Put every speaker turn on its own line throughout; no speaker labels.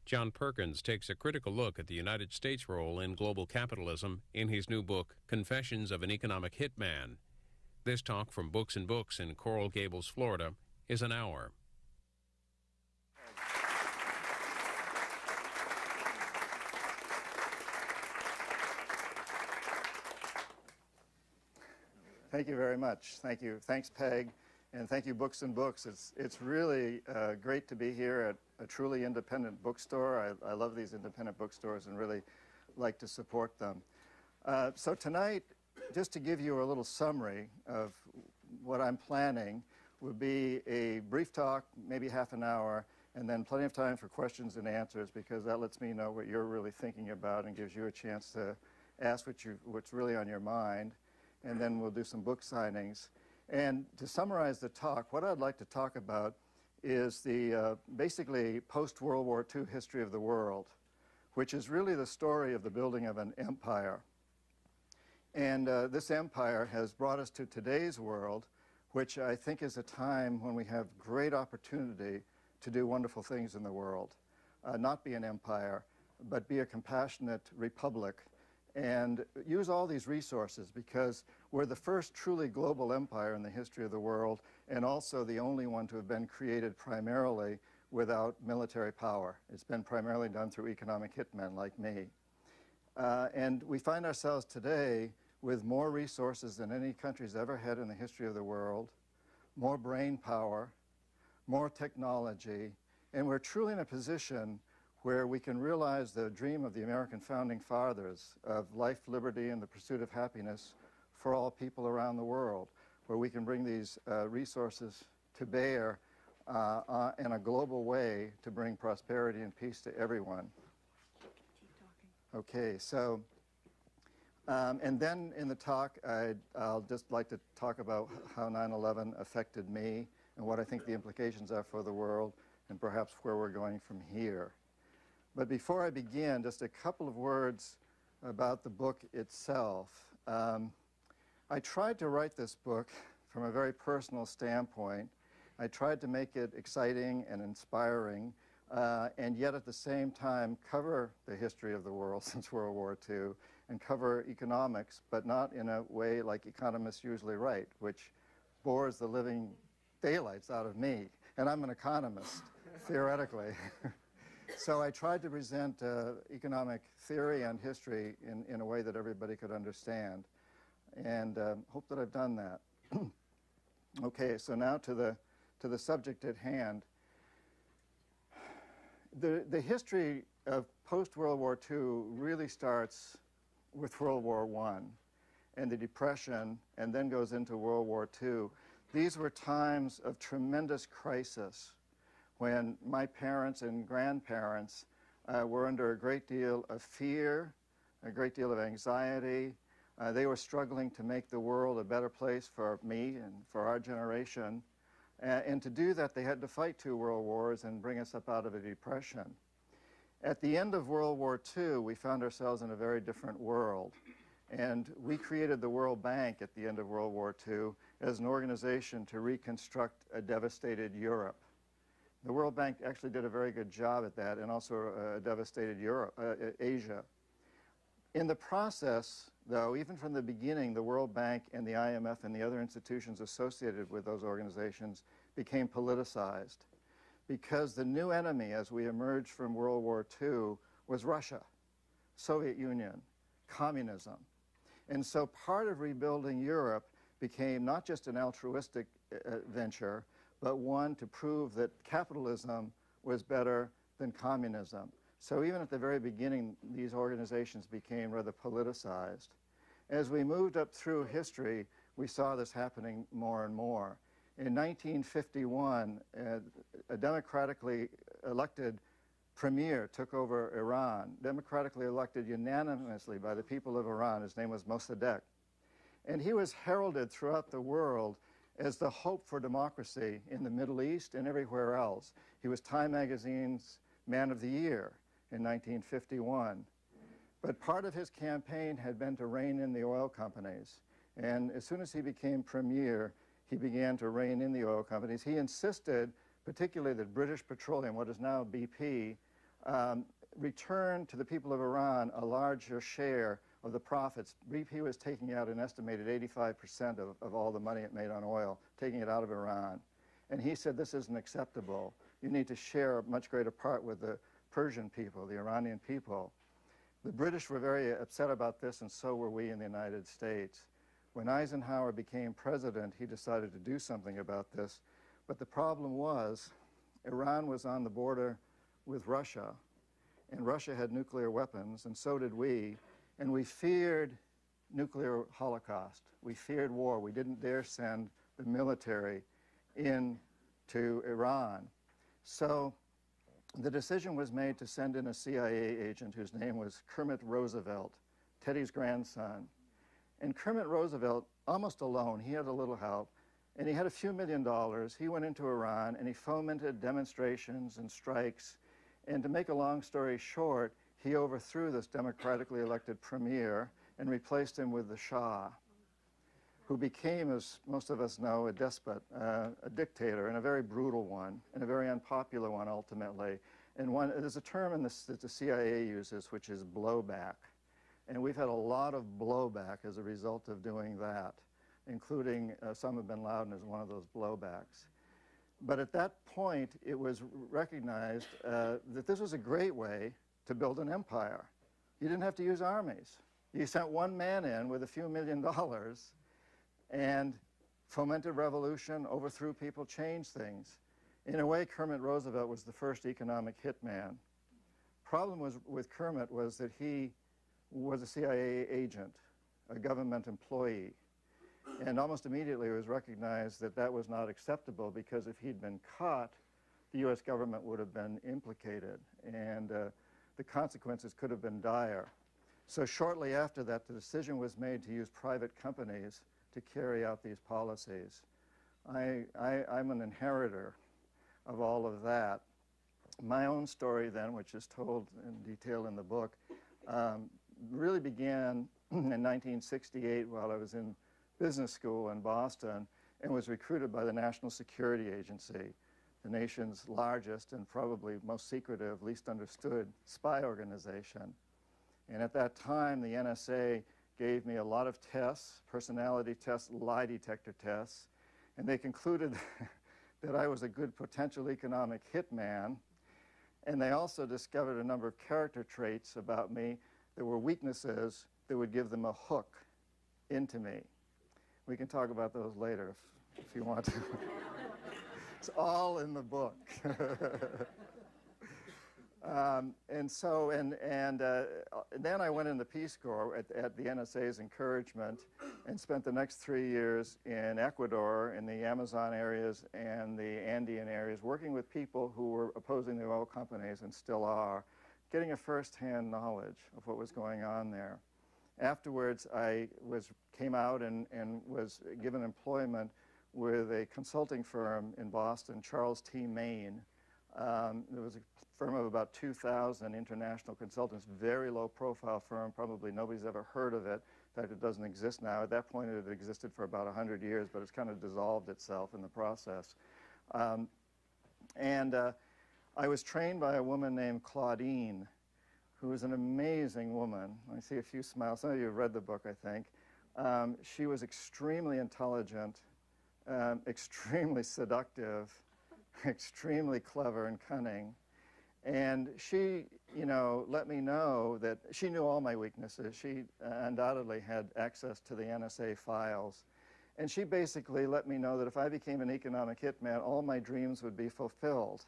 John Perkins takes a critical look at the United States' role in global capitalism in his new book, Confessions of an Economic Hitman. This talk from Books and Books in Coral Gables, Florida, is an hour.
Thank you very much. Thank you. Thanks, Peg. And thank you, Books and Books. It's really great to be here at a truly independent bookstore. I love these independent bookstores and really like to support them. So tonight, just to give you a little summary of what I'm planning, would be a brief talk, maybe half an hour, and then plenty of time for questions and answers, because that lets me know what you're really thinking about and gives you a chance to ask what's really on your mind. And then we'll do some book signings. And to summarize the talk, what I'd like to talk about is the basically post-World War II history of the world, which is really the story of the building of an empire. And this empire has brought us to today's world, which I think is a time when we have great opportunity to do wonderful things in the world. Not be an empire, but be a compassionate republic, and use all these resources, because we're the first truly global empire in the history of the world, and also the only one to have been created primarily without military power. It's been primarily done through economic hitmen like me. And we find ourselves today with more resources than any country's ever had in the history of the world, more brain power, more technology, and we're truly in a position where we can realize the dream of the American founding fathers of life, liberty, and the pursuit of happiness for all people around the world, where we can bring these resources to bear in a global way to bring prosperity and peace to everyone. Okay, so, and then in the talk, I'll just like to talk about how 9/11 affected me and what I think the implications are for the world, and perhaps where we're going from here. But before I begin, just a couple of words about the book itself. I tried to write this book from a very personal standpoint. I tried to make it exciting and inspiring, and yet at the same time cover the history of the world since World War II and cover economics, but not in a way like economists usually write, which bores the living daylights out of me. And I'm an economist, theoretically. So I tried to present economic theory and history in a way that everybody could understand, and hope that I've done that. Okay, so now to the subject at hand. The history of post-World War II really starts with World War I and the Depression, and then goes into World War II. These were times of tremendous crisis, when my parents and grandparents were under a great deal of fear, a great deal of anxiety. They were struggling to make the world a better place for me and for our generation. And to do that, they had to fight 2 world wars and bring us up out of a depression. At the end of World War II, we found ourselves in a very different world. And we created the World Bank at the end of World War II as an organization to reconstruct a devastated Europe. The World Bank actually did a very good job at that, and also devastated Asia. In the process, though, even from the beginning, the World Bank and the IMF and the other institutions associated with those organizations became politicized, because the new enemy as we emerged from World War II was Russia, Soviet Union, communism. And so part of rebuilding Europe became not just an altruistic venture, but one to prove that capitalism was better than communism. So even at the very beginning, these organizations became rather politicized. As we moved up through history, we saw this happening more and more. In 1951, a democratically elected premier took over Iran, democratically elected unanimously by the people of Iran. His name was Mossadegh. And he was heralded throughout the world as the hope for democracy in the Middle East and everywhere else. He was Time Magazine's Man of the Year in 1951. But part of his campaign had been to rein in the oil companies. And as soon as he became premier, he began to rein in the oil companies. He insisted, particularly that British Petroleum, what is now BP, returned to the people of Iran a larger share of the profits. BP was taking out an estimated 85% of all the money it made on oil, taking it out of Iran. And he said, this isn't acceptable. You need to share a much greater part with the Persian people, the Iranian people. The British were very upset about this, and so were we in the United States. When Eisenhower became president, he decided to do something about this. But the problem was, Iran was on the border with Russia, and Russia had nuclear weapons, and so did we. And we feared nuclear holocaust. We feared war. We didn't dare send the military into Iran. So the decision was made to send in a CIA agent whose name was Kermit Roosevelt, Teddy's grandson. And Kermit Roosevelt, almost alone, he had a little help, and he had a few $1 million. He went into Iran, and he fomented demonstrations and strikes. And to make a long story short, he overthrew this democratically elected premier and replaced him with the Shah, who became, as most of us know, a despot, a dictator, and a very brutal one, and a very unpopular one ultimately. And there's a term in this that the CIA uses, which is blowback. And we've had a lot of blowback as a result of doing that, including Osama bin Laden as one of those blowbacks. But at that point, it was recognized that this was a great way to build an empire. You didn't have to use armies. You sent one man in with a few $1 million and fomented revolution, overthrew people, changed things. In a way, Kermit Roosevelt was the first economic hitman. Problem with Kermit was that he was a CIA agent, a government employee. And almost immediately it was recognized that that was not acceptable, because if he'd been caught, the US government would have been implicated, and the consequences could have been dire. So shortly after that, the decision was made to use private companies to carry out these policies. I'm an inheritor of all of that. My own story then, which is told in detail in the book, really began in 1968 while I was in business school in Boston and was recruited by the National Security Agency, the nation's largest and probably most secretive, least understood spy organization. And at that time, the NSA gave me a lot of tests, personality tests, lie detector tests, and they concluded that I was a good potential economic hitman. And they also discovered a number of character traits about me that were weaknesses that would give them a hook into me. We can talk about those later if you want to. It's all in the book. Then I went in the Peace Corps at the NSA's encouragement and spent the next 3 years in Ecuador, in the Amazon areas and the Andean areas, working with people who were opposing the oil companies and still are, getting a first-hand knowledge of what was going on there. Afterwards, I came out and was given employment with a consulting firm in Boston, Charles T. Main. There was a firm of about 2,000 international consultants, very low-profile firm. Probably nobody's ever heard of it. In fact, it doesn't exist now. At that point, it had existed for about 100 years, but it's kind of dissolved itself in the process. I was trained by a woman named Claudine, who was an amazing woman. I see a few smiles. Some of you have read the book, I think. She was extremely intelligent, extremely seductive, extremely clever and cunning. And she, let me know that she knew all my weaknesses. She undoubtedly had access to the NSA files. And she basically let me know that if I became an economic hitman, all my dreams would be fulfilled,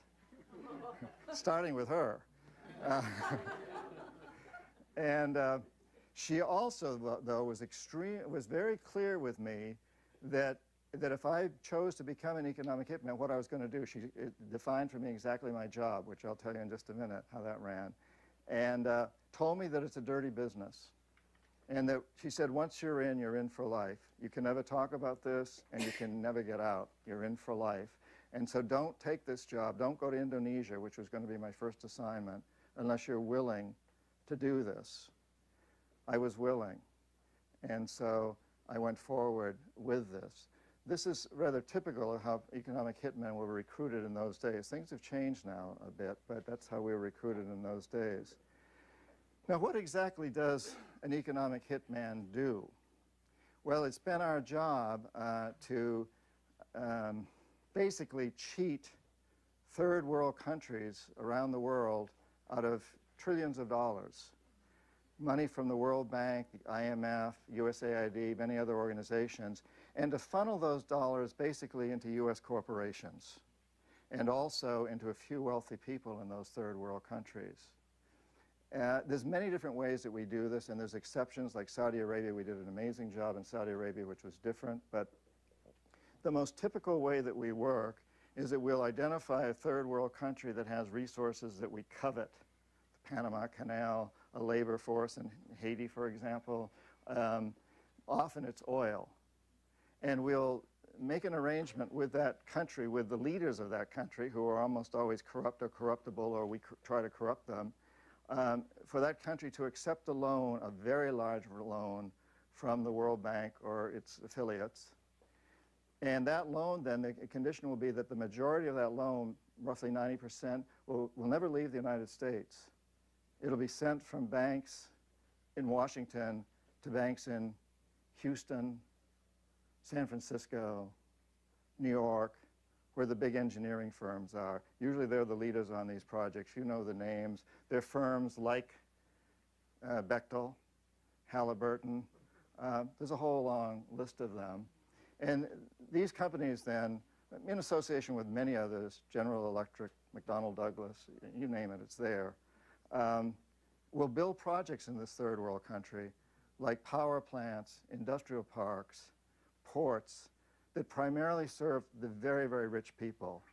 starting with her. She also, though, was very clear with me that if I chose to become an economic hitman, what I was going to do. She defined for me exactly my job, which I'll tell you in just a minute how that ran, and told me that it's a dirty business. And that she said, once you're in for life. You can never talk about this, and you can never get out. You're in for life. And so don't take this job. Don't go to Indonesia, which was going to be my first assignment, unless you're willing to do this. I was willing. And so I went forward with this. this is rather typical of how economic hitmen were recruited in those days. Things have changed now a bit, but that's how we were recruited in those days. Now, what exactly does an economic hitman do? Well, it's been our job to basically cheat third world countries around the world out of trillions of dollars. Money from the World Bank, the IMF, USAID, many other organizations, and to funnel those dollars basically into U.S. corporations and also into a few wealthy people in those third world countries. There's many different ways that we do this, and there's exceptions like Saudi Arabia. We did an amazing job in Saudi Arabia, which was different, but the most typical way that we work is that we'll identify a third world country that has resources that we covet. The Panama Canal, a labor force in Haiti, for example. Often it's oil. And we'll make an arrangement with that country, with the leaders of that country, who are almost always corrupt or corruptible, or we try to corrupt them, for that country to accept a loan, a very large loan, from the World Bank or its affiliates. And that loan, then, the condition will be that the majority of that loan, roughly 90%, will never leave the United States. It'll be sent from banks in Washington to banks in Houston, San Francisco, New York, where the big engineering firms are. Usually they're the leaders on these projects. You know the names. They're firms like Bechtel, Halliburton. There's a whole long list of them. And these companies then, in association with many others, General Electric, McDonnell Douglas, you name it, it's there, will build projects in this third world country like power plants, industrial parks, ports that primarily serve the very, very rich people.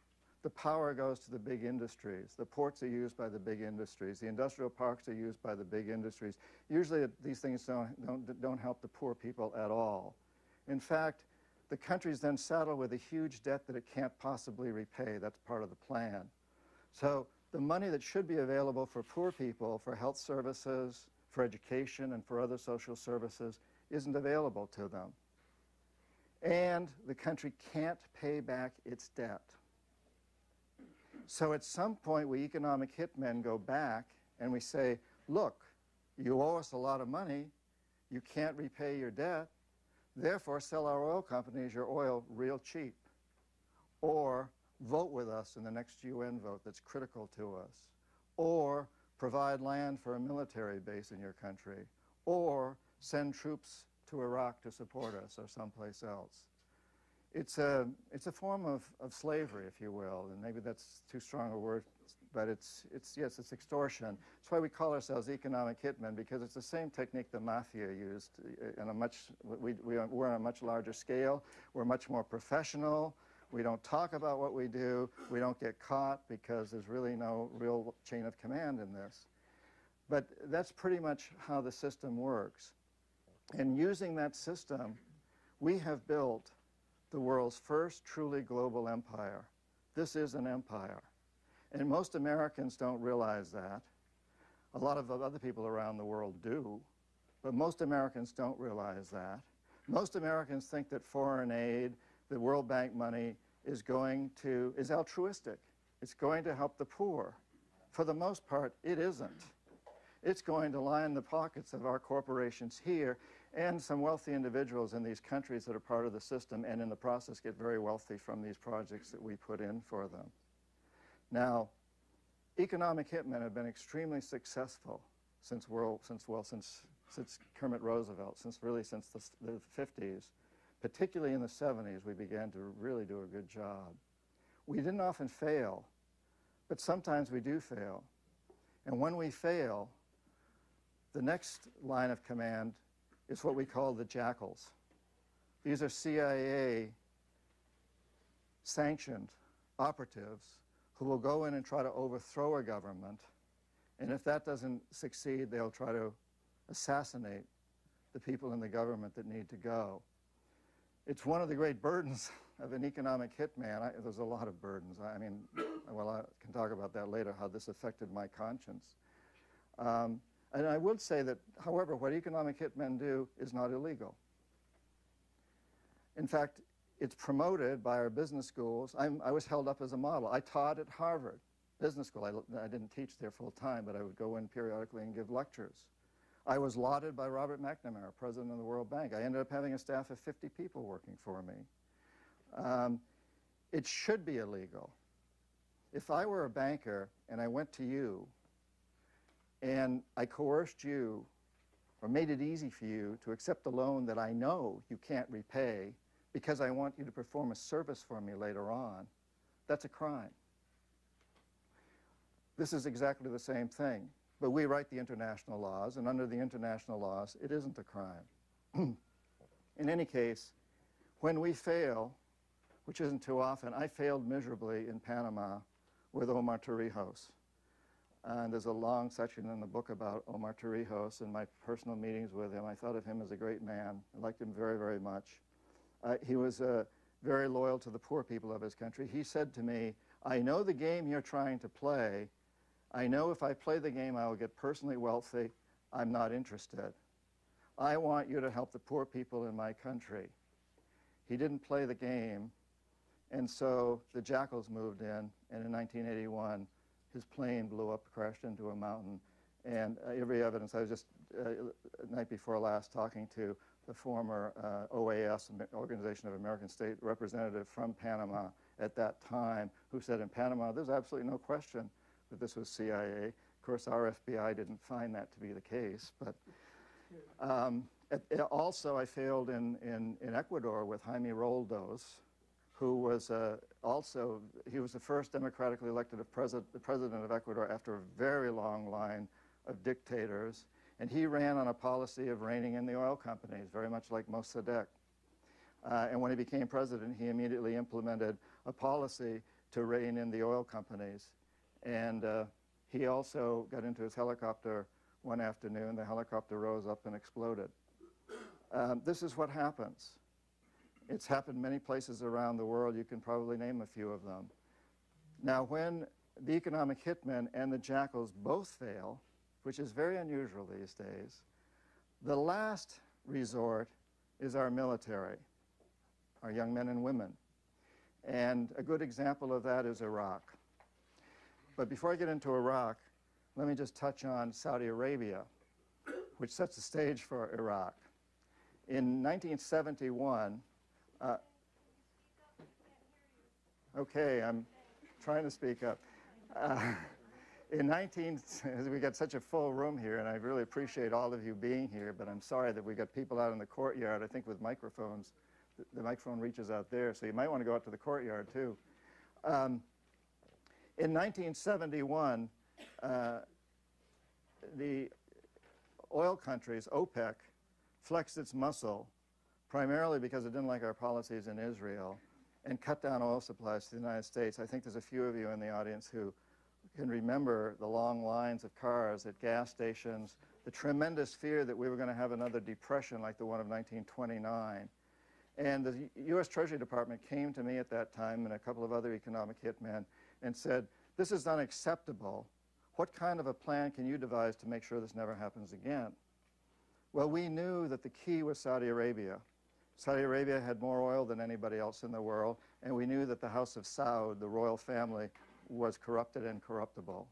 The power goes to the big industries. The ports are used by the big industries. The industrial parks are used by the big industries. Usually these things don't help the poor people at all. In fact, the country's then saddled with a huge debt that it can't possibly repay. That's part of the plan. So the money that should be available for poor people, for health services, for education, and for other social services isn't available to them. And the country can't pay back its debt. So at some point, we economic hitmen go back and we say, look, you owe us a lot of money. You can't repay your debt. Therefore, sell our oil companies your oil real cheap. Or vote with us in the next UN vote that's critical to us. Or provide land for a military base in your country. Or send troops to Iraq to support us or someplace else. It's a form of slavery, if you will, and maybe that's too strong a word, but yes, it's extortion. That's why we call ourselves economic hitmen, because it's the same technique the mafia used in a we're on a much larger scale. We're much more professional. We don't talk about what we do. We don't get caught because there's really no real chain of command in this. But that's pretty much how the system works. And using that system, we have built the world's first truly global empire. This is an empire. And most Americans don't realize that. A lot of other people around the world do, but most Americans don't realize that. Most Americans think that foreign aid, the World Bank money, is altruistic. It's going to help the poor. For the most part, it isn't. It's going to line the pockets of our corporations here and some wealthy individuals in these countries that are part of the system, and in the process get very wealthy from these projects that we put in for them. Now, economic hitmen have been extremely successful since Kermit Roosevelt, since the 50s. Particularly in the 70s, we began to really do a good job. We didn't often fail, but sometimes we do fail. And when we fail, the next line of command is what we call the jackals. These are CIA-sanctioned operatives who will go in and try to overthrow a government, and if that doesn't succeed, they'll try to assassinate the people in the government that need to go. It's one of the great burdens of an economic hitman. There's a lot of burdens. I mean, well, I can talk about that later, how this affected my conscience. And I would say that, however, what economic hitmen do is not illegal. In fact, It's promoted by our business schools. I was held up as a model. I taught at Harvard Business School. I didn't teach there full time, but I would go in periodically and give lectures. I was lauded by Robert McNamara, president of the World Bank. I ended up having a staff of 50 people working for me. It should be illegal. If I were a banker and I went to you and I coerced you or made it easy for you to accept a loan that I know you can't repay because I want you to perform a service for me later on, that's a crime. This is exactly the same thing. But we write the international laws, and under the international laws, it isn't a crime. In any case, when we fail, which isn't too often, I failed miserably in Panama with Omar Torrijos. And there's a long section in the book about Omar Torrijos and my personal meetings with him. I thought of him as a great man. I liked him very, very much. He was very loyal to the poor people of his country. He said to me, I know the game you're trying to play. I know if I play the game, I will get personally wealthy. I'm not interested. I want you to help the poor people in my country. He didn't play the game, and so the Jackals moved in, and in 1981, his plane blew up, crashed into a mountain, and every evidence, I was just the night before last talking to the former OAS, Organization of American State Representative from Panama at that time, who said in Panama, there's absolutely no question that this was CIA. Of course, our FBI didn't find that to be the case. But also, I failed in Ecuador with Jaime Roldos, who was he was the first democratically elected president of Ecuador after a very long line of dictators. And he ran on a policy of reining in the oil companies, very much like Mossadegh. And when he became president, he immediately implemented a policy to rein in the oil companies. And he also got into his helicopter one afternoon. The helicopter rose up and exploded. This is what happens. It's happened many places around the world. You can probably name a few of them. Now, when the economic hitmen and the Jackals both fail, which is very unusual these days, the last resort is our military, our young men and women. And a good example of that is Iraq. But before I get into Iraq, let me just touch on Saudi Arabia, which sets the stage for Iraq. In 1971, okay, I'm trying to speak up. We got such a full room here, and I really appreciate all of you being here, but I'm sorry that we got people out in the courtyard, I think with microphones. The microphone reaches out there, so you might want to go out to the courtyard too. In 1971, the oil countries, OPEC, flexed its muscle, primarily because it didn't like our policies in Israel, and cut down oil supplies to the United States. I think there's a few of you in the audience who can remember the long lines of cars at gas stations, the tremendous fear that we were going to have another depression like the one of 1929. And the U.S. Treasury Department came to me at that time and a couple of other economic hitmen and said, this is unacceptable. What kind of a plan can you devise to make sure this never happens again? Well, we knew that the key was Saudi Arabia. Saudi Arabia had more oil than anybody else in the world, and we knew that the House of Saud, the royal family, was corrupted and corruptible.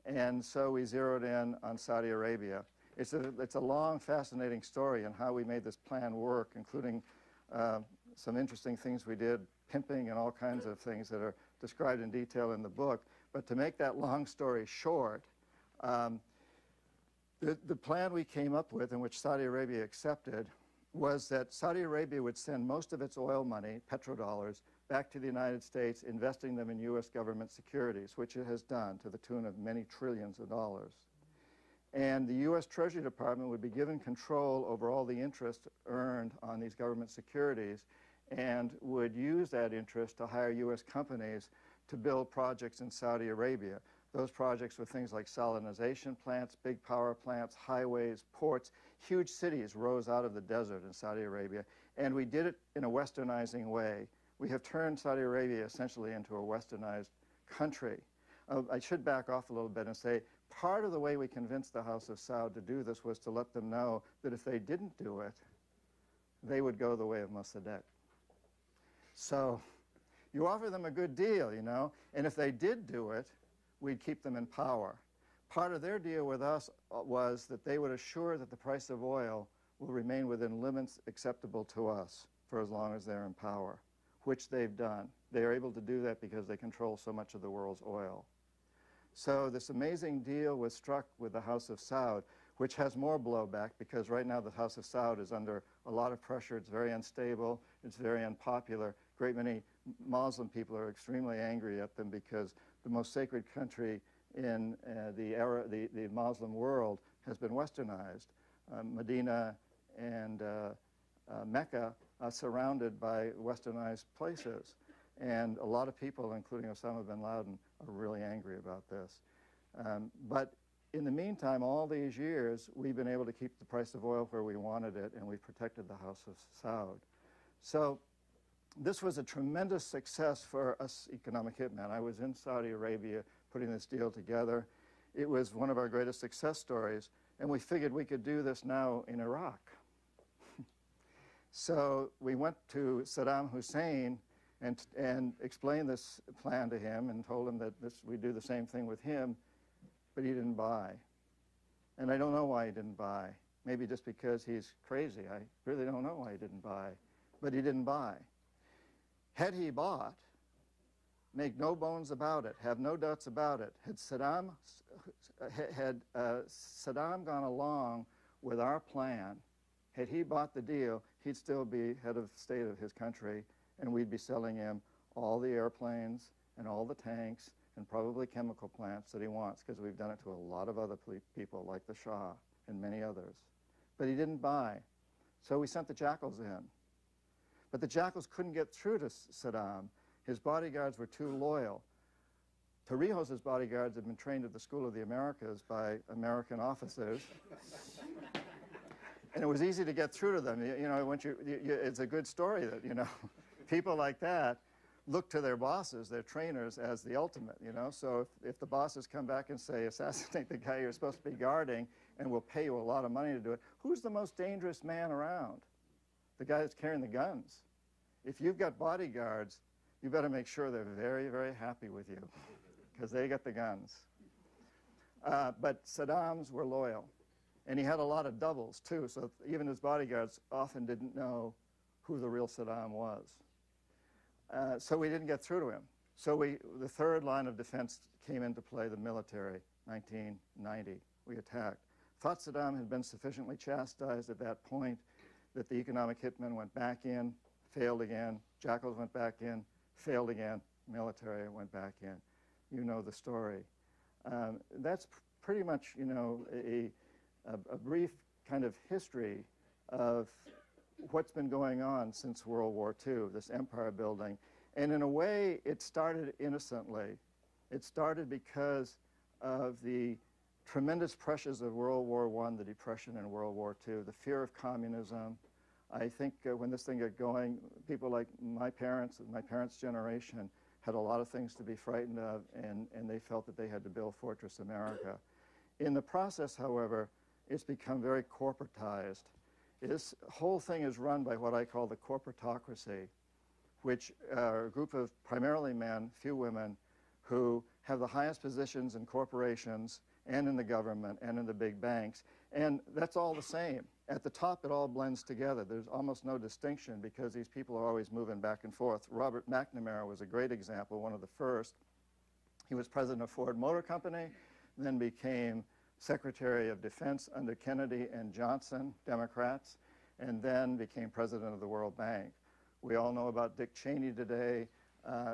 And so we zeroed in on Saudi Arabia. It's a long, fascinating story on how we made this plan work, including some interesting things we did, pimping and all kinds of things that are described in detail in the book. But to make that long story short, the plan we came up with, and which Saudi Arabia accepted, was that Saudi Arabia would send most of its oil money, petrodollars, back to the United States, investing them in U.S. government securities, which it has done to the tune of many trillions of dollars. And the U.S. Treasury Department would be given control over all the interest earned on these government securities and would use that interest to hire U.S. companies to build projects in Saudi Arabia. Those projects were things like salinization plants, big power plants, highways, ports. Huge cities rose out of the desert in Saudi Arabia, and we did it in a westernizing way. We have turned Saudi Arabia essentially into a westernized country. I should back off a little bit and say part of the way we convinced the House of Saud to do this was to let them know that if they didn't do it, they would go the way of Mossadegh. So you offer them a good deal, you know, and if they did do it, we'd keep them in power. Part of their deal with us was that they would assure that the price of oil will remain within limits acceptable to us for as long as they're in power, which they've done. They are able to do that because they control so much of the world's oil. So this amazing deal was struck with the House of Saud, which has more blowback because right now the House of Saud is under a lot of pressure. It's very unstable. It's very unpopular. A great many Muslim people are extremely angry at them because the most sacred country in the Muslim world has been westernized. Medina and Mecca are surrounded by westernized places. And a lot of people, including Osama bin Laden, are really angry about this. But in the meantime, all these years, we've been able to keep the price of oil where we wanted it, and we've protected the House of Saud. So this was a tremendous success for us economic hitmen. I was in Saudi Arabia putting this deal together. It was one of our greatest success stories, and we figured we could do this now in Iraq. So we went to Saddam Hussein and explained this plan to him and told him that we'd do the same thing with him, but he didn't buy. And I don't know why he didn't buy. Maybe just because he's crazy. I really don't know why he didn't buy. But he didn't buy. Had he bought, make no bones about it, have no doubts about it, had Saddam gone along with our plan, had he bought the deal, he'd still be head of state of his country, and we'd be selling him all the airplanes and all the tanks and probably chemical plants that he wants, because we've done it to a lot of other people like the Shah and many others. But he didn't buy. So we sent the Jackals in. But the Jackals couldn't get through to Saddam. His bodyguards were too loyal. Torrijos' bodyguards had been trained at the School of the Americas by American officers. And it was easy to get through to them. You know, it's a good story that, you know, people like that look to their bosses, their trainers, as the ultimate, you know. So if the bosses come back and say, assassinate the guy you're supposed to be guarding and we'll pay you a lot of money to do it, who's the most dangerous man around? The guy that's carrying the guns. If you've got bodyguards, you better make sure they're very, very happy with you because they got the guns. But Saddam's were loyal. And he had a lot of doubles, too, so even his bodyguards often didn't know who the real Saddam was. So we didn't get through to him. So the third line of defense came into play, the military, 1990. We attacked. Thought Saddam had been sufficiently chastised at that point that the economic hitmen went back in, failed again. Jackals went back in, failed again. Military went back in. You know the story. That's pretty much, you know, a brief kind of history of what's been going on since World War II, this empire building. And in a way, it started innocently. It started because of the tremendous pressures of World War I, the Depression in World War II, the fear of communism. I think when this thing got going, people like my parents generation, had a lot of things to be frightened of, and they felt that they had to build Fortress America. In the process, however, it's become very corporatized. This whole thing is run by what I call the corporatocracy, which are a group of primarily men, few women, who have the highest positions in corporations and in the government and in the big banks. And that's all the same. At the top, it all blends together. There's almost no distinction because these people are always moving back and forth. Robert McNamara was a great example, one of the first. He was president of Ford Motor Company, then became Secretary of Defense under Kennedy and Johnson, Democrats, and then became president of the World Bank. We all know about Dick Cheney today.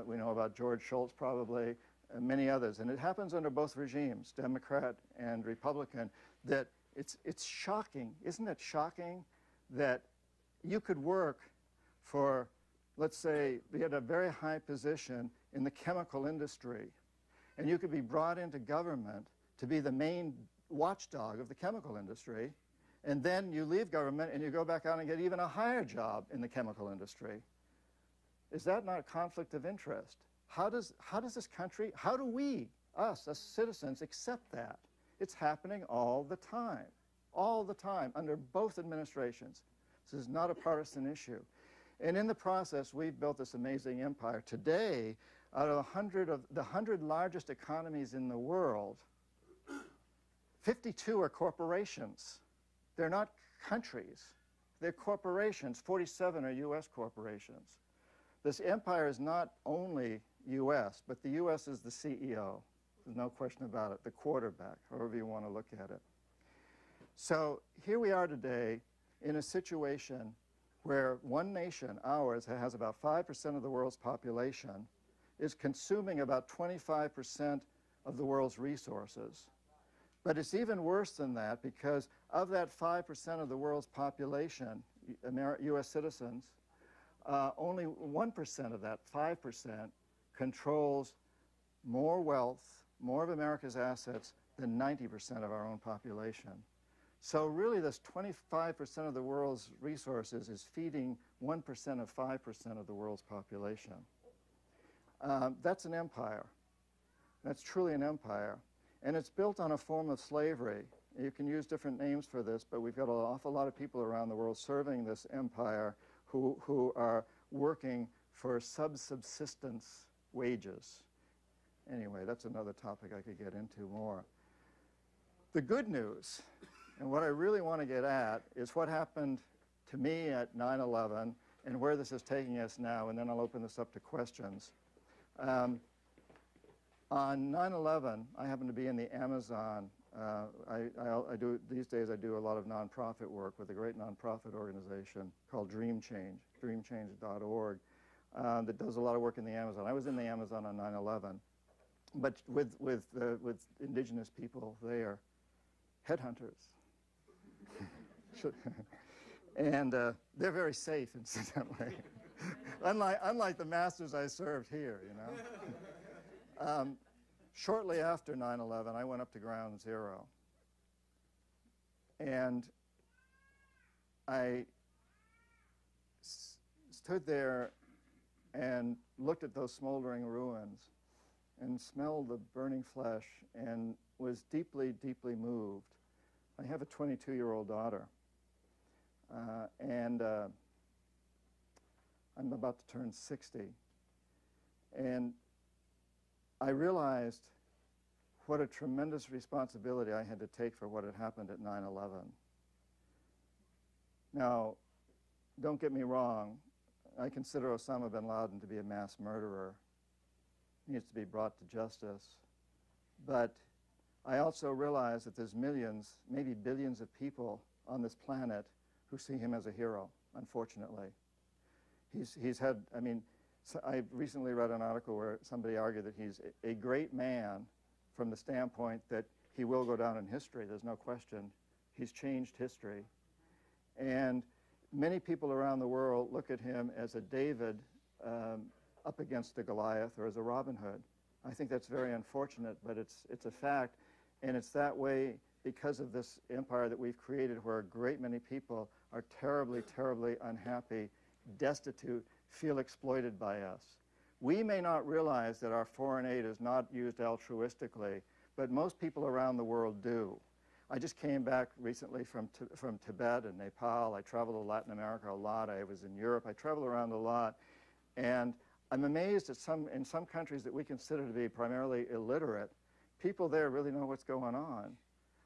We know about George Shultz probably, and many others. And it happens under both regimes, Democrat and Republican, that it's shocking. Isn't it shocking that you could work for, let's say, you had a very high position in the chemical industry, and you could be brought into government to be the main watchdog of the chemical industry, and then you leave government and you go back out and get even a higher job in the chemical industry. Is that not a conflict of interest? How does this country, how do we, us as citizens, accept that? It's happening all the time, under both administrations. This is not a partisan issue. And in the process, we've built this amazing empire. Today, out of the 100 largest economies in the world, 52 are corporations. They're not countries. They're corporations. 47 are U.S. corporations. This empire is not only U.S., but the U.S. is the CEO. There's no question about it, the quarterback, however you want to look at it. So here we are today in a situation where one nation, ours, that has about 5% of the world's population, is consuming about 25% of the world's resources. But it's even worse than that, because of that 5% of the world's population, U.S. citizens, only 1% of that, 5%, controls more wealth, more of America's assets than 90% of our own population. So really this 25% of the world's resources is feeding 1% of 5% of the world's population. That's an empire. That's truly an empire. And it's built on a form of slavery. You can use different names for this, but we've got an awful lot of people around the world serving this empire who are working for subsistence wages. Anyway, that's another topic I could get into more. The good news, and what I really want to get at, is what happened to me at 9/11 and where this is taking us now, and then I'll open this up to questions. On 9/11, I happened to be in the Amazon. These days I do a lot of nonprofit work with a great nonprofit organization called Dream Change, dreamchange.org, that does a lot of work in the Amazon. I was in the Amazon on 9/11, but with indigenous people there, headhunters. And they're very safe, incidentally, unlike the masters I served here, you know. Shortly after 9/11, I went up to Ground Zero. And I stood there and looked at those smoldering ruins and smelled the burning flesh and was deeply, deeply moved. I have a 22-year-old daughter. And I'm about to turn 60. And I realized what a tremendous responsibility I had to take for what had happened at 9/11. Now, don't get me wrong, I consider Osama bin Laden to be a mass murderer. He needs to be brought to justice. But I also realize that there's millions, maybe billions of people on this planet who see him as a hero, unfortunately. He's had, I mean, so I recently read an article where somebody argued that he's a great man from the standpoint that he will go down in history. There's no question. He's changed history. And many people around the world look at him as a David up against a Goliath, or as a Robin Hood. I think that's very unfortunate, but it's a fact. And it's that way because of this empire that we've created, where a great many people are terribly, terribly unhappy, destitute, feel exploited by us. We may not realize that our foreign aid is not used altruistically, but most people around the world do. I just came back recently from Tibet and Nepal. I traveled to Latin America a lot. I was in Europe. I traveled around a lot. And I'm amazed at in some countries that we consider to be primarily illiterate, people there really know what's going on.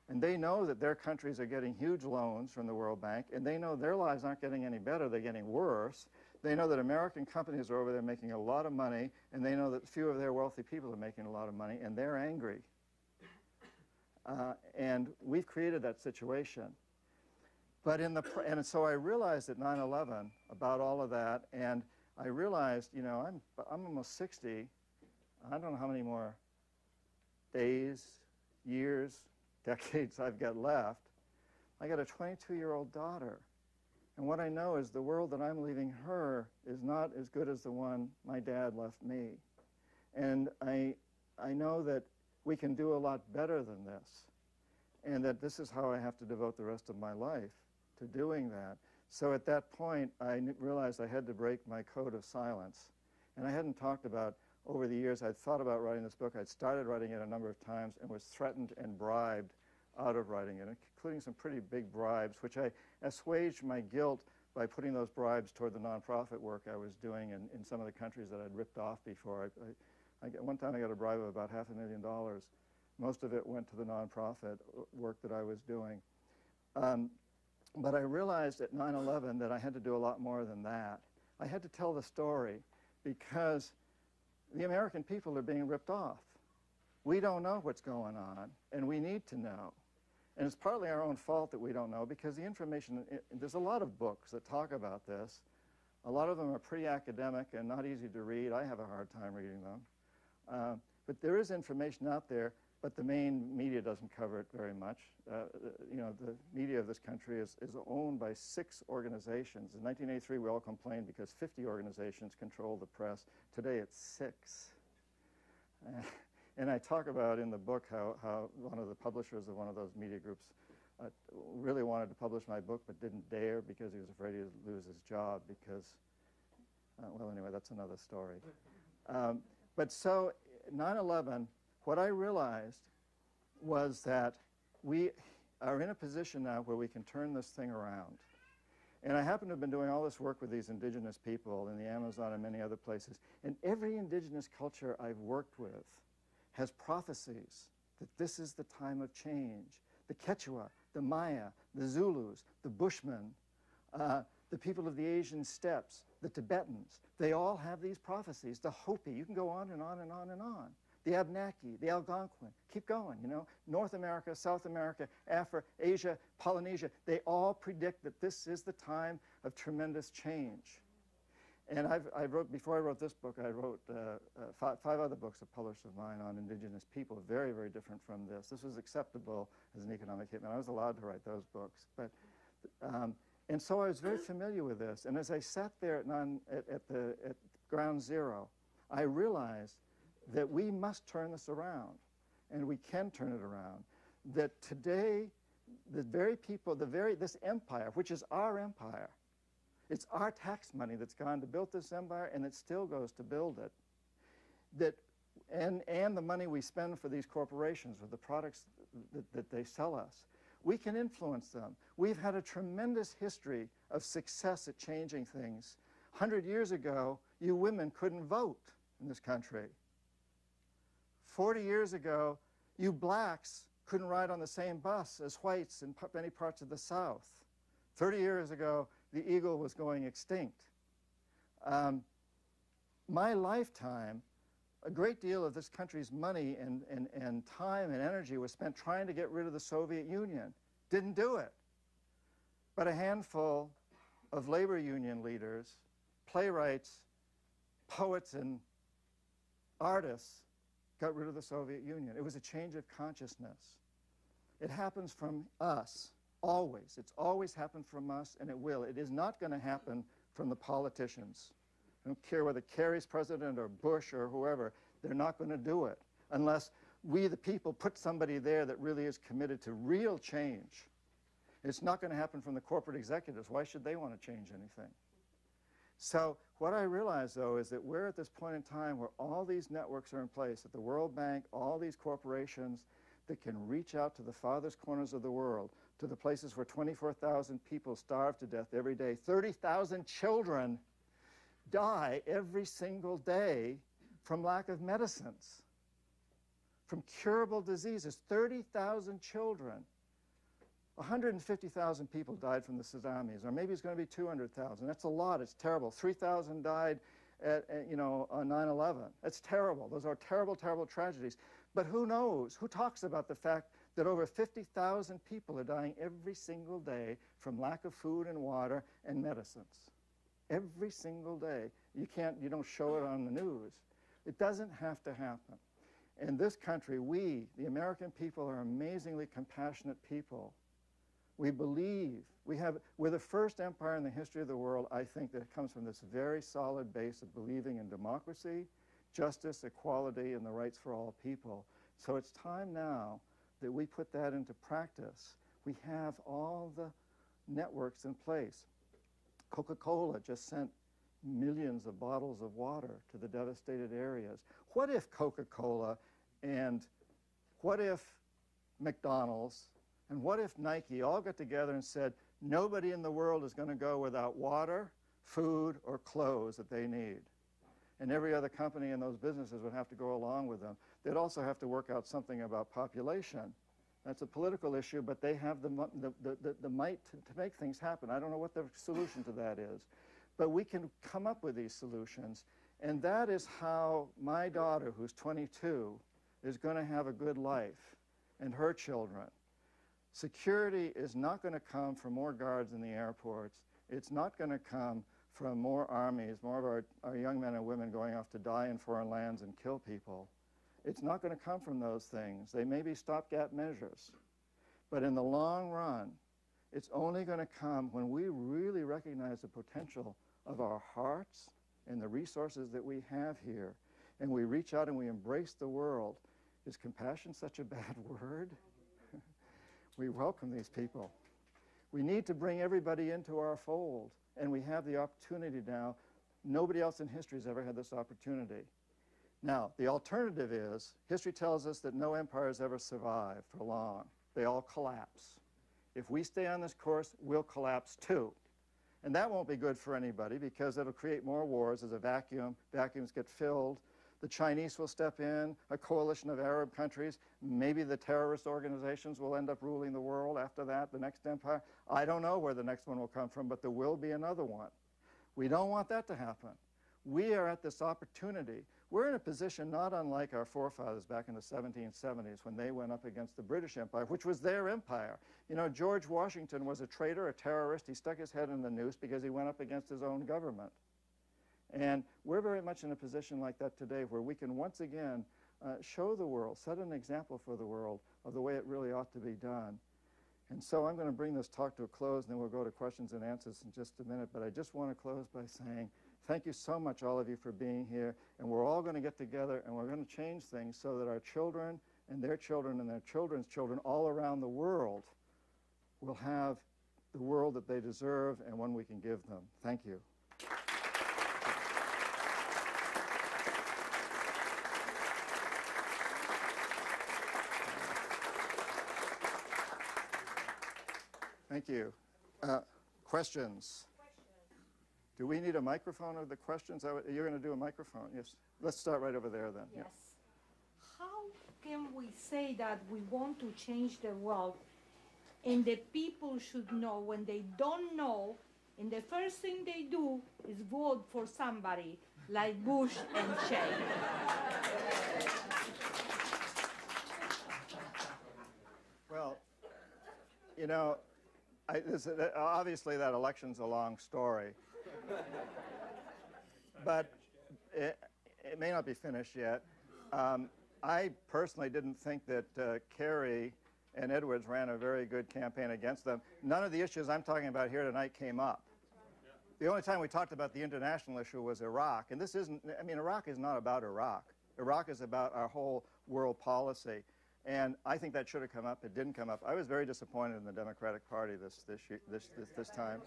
And they know that their countries are getting huge loans from the World Bank, and they know their lives aren't getting any better, they're getting worse. They know that American companies are over there making a lot of money, and they know that few of their wealthy people are making a lot of money, and they're angry. And we've created that situation. But and so I realized at 9/11 about all of that, and I realized, you know, I'm almost 60. I don't know how many more days, years, decades I've got left. I got a 22-year-old daughter. And what I know is the world that I'm leaving her is not as good as the one my dad left me. And I know that we can do a lot better than this, and that this is how I have to devote the rest of my life, to doing that. So at that point, I realized I had to break my code of silence. And I hadn't talked about, over the years, I'd thought about writing this book. I'd started writing it a number of times and was threatened and bribed out of writing it, including some pretty big bribes, which I assuaged my guilt by putting those bribes toward the nonprofit work I was doing in some of the countries that I'd ripped off before. One time I got a bribe of about $500,000. Most of it went to the nonprofit work that I was doing. But I realized at 9/11 that I had to do a lot more than that. I had to tell the story because the American people are being ripped off. We don't know what's going on, and we need to know. And it's partly our own fault that we don't know, because the information, there's a lot of books that talk about this. A lot of them are pretty academic and not easy to read. I have a hard time reading them. But there is information out there, but the main media doesn't cover it very much. You know, the media of this country is owned by 6 organizations. In 1983, we all complained because 50 organizations controlled the press. Today, it's 6. And I talk about in the book how one of the publishers of one of those media groups really wanted to publish my book but didn't dare because he was afraid he'd lose his job because, well, anyway, that's another story. But so 9/11, what I realized was that we are in a position now where we can turn this thing around. And I happen to have been doing all this work with these indigenous people in the Amazon and many other places. And every indigenous culture I've worked with has prophecies that this is the time of change. The Quechua, the Maya, the Zulus, the Bushmen, the people of the Asian steppes, the Tibetans, they all have these prophecies. The Hopi, you can go on and on and on and on. The Abenaki, the Algonquin, keep going, you know. North America, South America, Africa, Asia, Polynesia, they all predict that this is the time of tremendous change. And before I wrote this book, I wrote 5 other books published of mine on indigenous people, very, very different from this. This was acceptable as an economic hitman. I was allowed to write those books. But, and so I was very familiar with this. And as I sat there at ground zero, I realized that we must turn this around, and we can turn it around. That today, the very people, this empire, which is our empire, it's our tax money that's gone to build this empire, and it still goes to build it. And the money we spend for these corporations with the products that they sell us, we can influence them. We've had a tremendous history of success at changing things. 100 years ago, you women couldn't vote in this country. 40 years ago, you blacks couldn't ride on the same bus as whites in many parts of the South. 30 years ago, the eagle was going extinct. My lifetime, a great deal of this country's money and time and energy was spent trying to get rid of the Soviet Union. Didn't do it. But a handful of labor union leaders, playwrights, poets, and artists got rid of the Soviet Union. It was a change of consciousness. It happens from us. Always. It's always happened from us, and it will. It is not going to happen from the politicians. I don't care whether Kerry's president or Bush or whoever. They're not going to do it unless we, the people, put somebody there that really is committed to real change. It's not going to happen from the corporate executives. Why should they want to change anything? So what I realize, though, is that we're at this point in time where all these networks are in place, at the World Bank, all these corporations that can reach out to the farthest corners of the world, to the places where 24,000 people starve to death every day. 30,000 children die every single day from lack of medicines, from curable diseases. 30,000 children. 150,000 people died from the tsunamis, or maybe it's going to be 200,000. That's a lot. It's terrible. 3,000 died on 9/11. That's terrible. Those are terrible, terrible tragedies. But who knows? Who talks about the fact that over 50,000 people are dying every single day from lack of food and water and medicines? Every single day. You don't show it on the news. It doesn't have to happen. In this country, we, the American people, are amazingly compassionate people. We believe, we're the first empire in the history of the world, I think, that comes from this very solid base of believing in democracy, justice, equality, and the rights for all people. So it's time now that we put that into practice. We have all the networks in place. Coca-Cola just sent millions of bottles of water to the devastated areas. What if Coca-Cola and what if McDonald's and what if Nike all got together and said, Nobody in the world is going to go without water, food, or clothes that they need. And every other company in those businesses would have to go along with them. They'd also have to work out something about population. That's a political issue, but they have the might to make things happen. I don't know what the solution to that is. But we can come up with these solutions. And that is how my daughter, who's 22, is going to have a good life, and her children. Security is not going to come from more guards in the airports. It's not going to come from more armies, more of our young men and women going off to die in foreign lands and kill people. It's not going to come from those things. They may be stopgap measures. But in the long run, it's only going to come when we really recognize the potential of our hearts and the resources that we have here, and we reach out and we embrace the world. Is compassion such a bad word? We welcome these people. We need to bring everybody into our fold, and we have the opportunity now. Nobody else in history has ever had this opportunity. Now, the alternative is, history tells us that no empires ever survive for long. They all collapse. If we stay on this course, we'll collapse too. And that won't be good for anybody because it'll create more wars as a vacuum. Vacuums get filled. The Chinese will step in, a coalition of Arab countries. Maybe the terrorist organizations will end up ruling the world after that, the next empire. I don't know where the next one will come from, but there will be another one. We don't want that to happen. We are at this opportunity. We're in a position not unlike our forefathers back in the 1770s when they went up against the British Empire, which was their empire. You know, George Washington was a traitor, a terrorist. He stuck his head in the noose because he went up against his own government. And we're very much in a position like that today where we can once again show the world, set an example for the world of the way it really ought to be done. And so I'm going to bring this talk to a close, and then we'll go to questions and answers in just a minute. But I just want to close by saying thank you so much, all of you, for being here. And we're all going to get together, and we're going to change things so that our children and their children's children all around the world will have the world that they deserve and one we can give them. Thank you. Thank you. Questions? Do we need a microphone of the questions? You're going to do a microphone? Yes. Let's start right over there then.
Yes. Yeah. How can we say that we want to change the world and the people should know when they don't know, and the first thing they do is vote for somebody like Bush and Cheney?
Well, you know, obviously that election's a long story. But it may not be finished yet. I personally didn't think that Kerry and Edwards ran a very good campaign against them. None of the issues I'm talking about here tonight came up. The only time we talked about the international issue was Iraq. And this isn't, I mean, Iraq is not about Iraq. Iraq is about our whole world policy. And I think that should have come up. It didn't come up. I was very disappointed in the Democratic Party this time.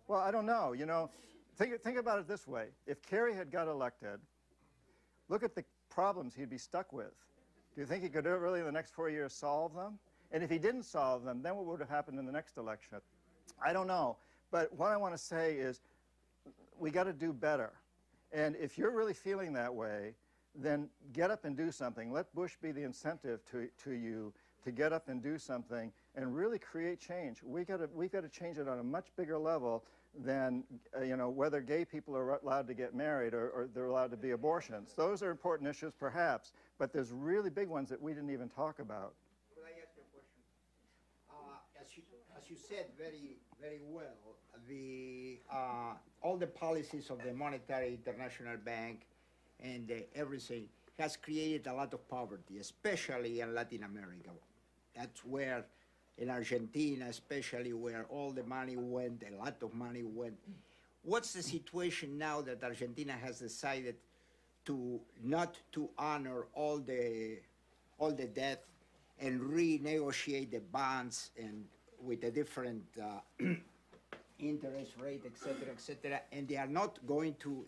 Well, I don't know. You know, think about it this way. If Kerry had got elected, look at the problems he'd be stuck with. Do you think he could really in the next 4 years solve them? And if he didn't solve them, then what would have happened in the next election? I don't know. But what I want to say is we got to do better. And if you're really feeling that way, then get up and do something. Let Bush be the incentive to you to get up and do something and really create change. We've got to change it on a much bigger level than you know, whether gay people are allowed to get married or they're allowed to be abortions. Those are important issues, perhaps, but there's really big ones that we didn't even talk about.
Could I ask you a question? As you said very well, all the policies of the Monetary International Bank and everything has created a lot of poverty, especially in Latin America. That's where, in Argentina especially, where all the money went, a lot of money went. What's the situation now that Argentina has decided to not to honor all the debt and renegotiate the bonds and with a different interest rate, etc., and they are not going to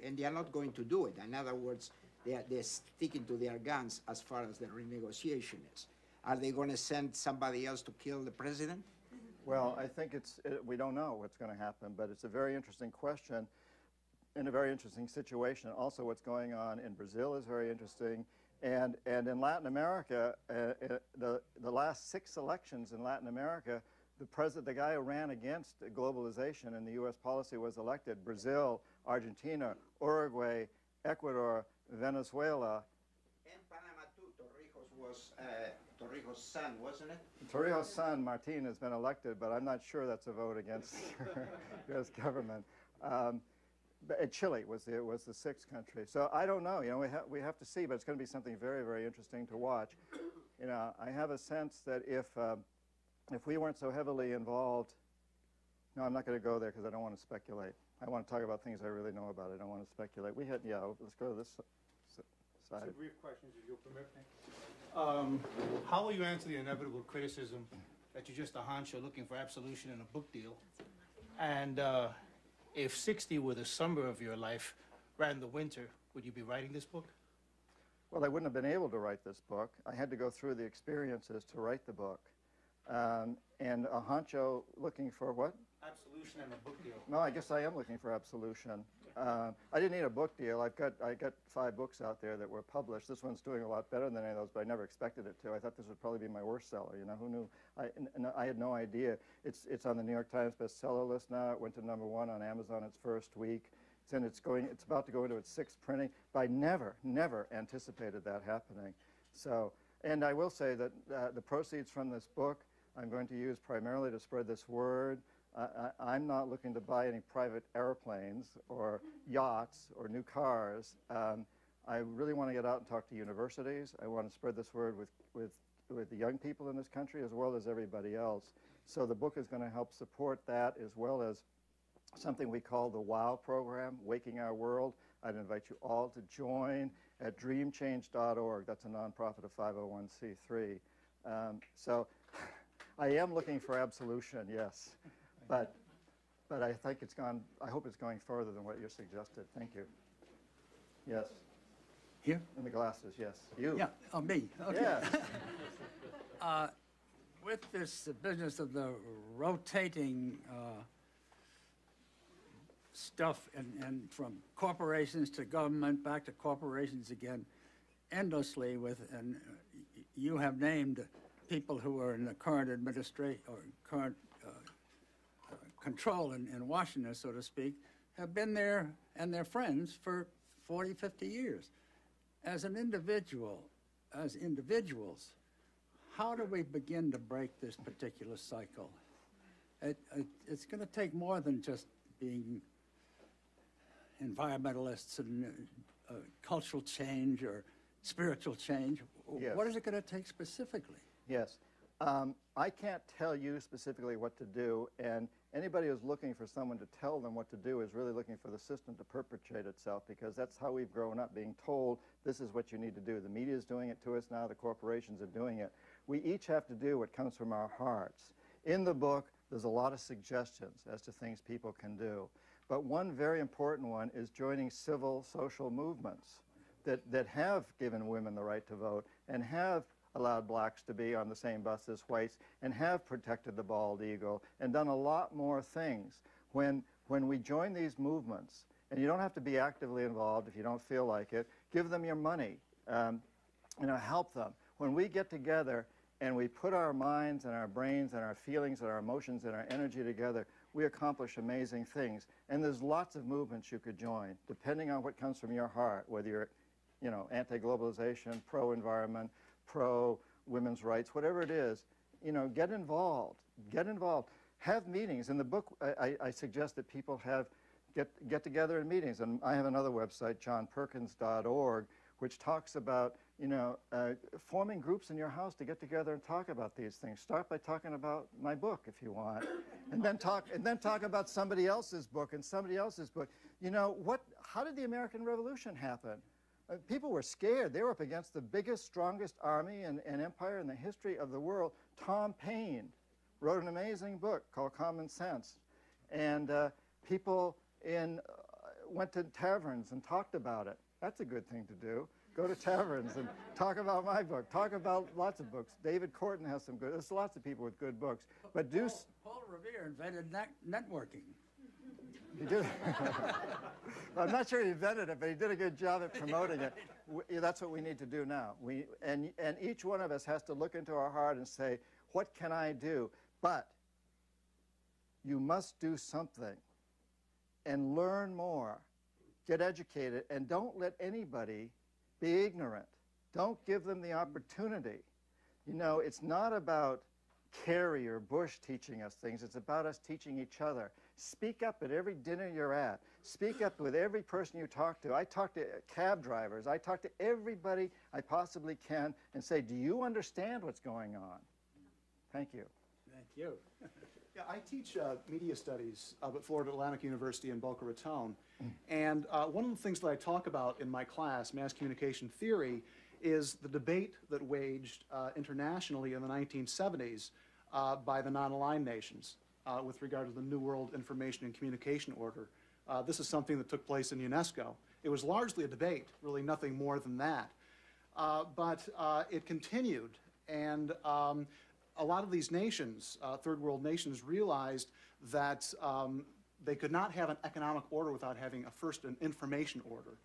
do it. In other words, they're sticking to their guns as far as the renegotiation is. Are they going to send somebody else to kill the president?
Well, I think we don't know what's going to happen, but it's a very interesting question in a very interesting situation. Also, what's going on in Brazil is very interesting. And in Latin America, the last 6 elections in Latin America, the guy who ran against globalization and the U.S. policy was elected. Brazil, Argentina, Uruguay, Ecuador, Venezuela.
And Panama too. Torrijos' son, wasn't it?
Torrijos' son, Martin, has been elected, but I'm not sure that's a vote against U.S. government. Chile was the 6th country. So I don't know. You know, we have to see, but it's going to be something very, very interesting to watch. You know, I have a sense that if we weren't so heavily involved, no, I'm not going to go there because I don't want to speculate. I want to talk about things I really know about. I don't want to speculate. Let's go to this side.
Two brief questions, if you'll permit me. How will you answer the inevitable criticism that you're just a honcho looking for absolution in a book deal? And if 60 were the summer of your life, rather than the winter, would you be writing this book?
Well, I wouldn't have been able to write this book. I had to go through the experiences to write the book. And a honcho looking for what?
Absolution in a book deal.
No, I guess I am looking for absolution. I didn't need a book deal. I got 5 books out there that were published. This one's doing a lot better than any of those, but I never expected it to. I thought this would probably be my worst seller. You know, who knew? I had no idea. It's on the New York Times bestseller list now. It went to #1 on Amazon its first week. It's about to go into its 6th printing. But I never anticipated that happening. So, and I will say that the proceeds from this book I'm going to use primarily to spread this word. I'm not looking to buy any private airplanes or yachts or new cars. I really want to get out and talk to universities. I want to spread this word with the young people in this country as well as everybody else. So the book is going to help support that, as well as something we call the WOW program, Waking Our World. I'd invite you all to join at dreamchange.org. That's a nonprofit of 501c3. So I am looking for absolution, yes. But I think I hope it's going further than what you suggested. Thank you. Yes.
Here?
In the glasses, yes. You.
Yeah, me. Okay.
Yeah.
With this business of the rotating stuff and from corporations to government, back to corporations again, endlessly and you have named people who are in the current administration or current control in Washington, so to speak, have been there and their friends for 40, 50 years. As individuals, how do we begin to break this particular cycle? It's going to take more than just being environmentalists and cultural change or spiritual change.
Yes.
What is it going to take specifically?
Yes. I can't tell you specifically what to do, and anybody who's looking for someone to tell them what to do is really looking for the system to perpetrate itself, because that's how we've grown up, being told this is what you need to do. The media is doing it to us now. The corporations are doing it. We each have to do what comes from our hearts. In the book, there's a lot of suggestions as to things people can do. But one very important one is joining civil social movements that have given women the right to vote and have allowed blacks to be on the same bus as whites and have protected the bald eagle and done a lot more things. When we join these movements, and you don't have to be actively involved if you don't feel like it, give them your money, help them. When we get together and we put our minds and our brains and our feelings and our emotions and our energy together, we accomplish amazing things. And there's lots of movements you could join, depending on what comes from your heart, whether you're anti-globalization, pro-environment, pro-women's rights, whatever it is, get involved. Get involved. Have meetings. In the book, I suggest that people get together in meetings. And I have another website, johnperkins.org, which talks about, forming groups in your house to get together and talk about these things. Start by talking about my book, if you want, and then talk about somebody else's book and somebody else's book. How did the American Revolution happen? People were scared. They were up against the biggest, strongest army and empire in the history of the world. Tom Paine wrote an amazing book called Common Sense. And people went to taverns and talked about it. That's a good thing to do. Go to taverns and talk about my book. Talk about lots of books. David Corton has some good, there's lots of people with good books. But
Paul Revere invented networking.
He did. I'm not sure he invented it, but he did a good job at promoting it. That's what we need to do now. And each one of us has to look into our heart and say, what can I do? But you must do something and learn more. Get educated, and don't let anybody be ignorant. Don't give them the opportunity. You know, it's not about Kerry or Bush teaching us things. It's about us teaching each other. Speak up at every dinner you're at. Speak up with every person you talk to. I talk to cab drivers. I talk to everybody I possibly can and say, do you understand what's going on? Thank you.
Thank you.
Yeah, I teach media studies up at Florida Atlantic University in Boca Raton. And one of the things that I talk about in my class, Mass Communication Theory, is the debate that waged internationally in the 1970s by the non-aligned nations with regard to the New World Information and Communication Order. This is something that took place in UNESCO. It was largely a debate, really nothing more than that. But it continued, and a lot of these nations, third world nations, realized that they could not have an economic order without having first an information order.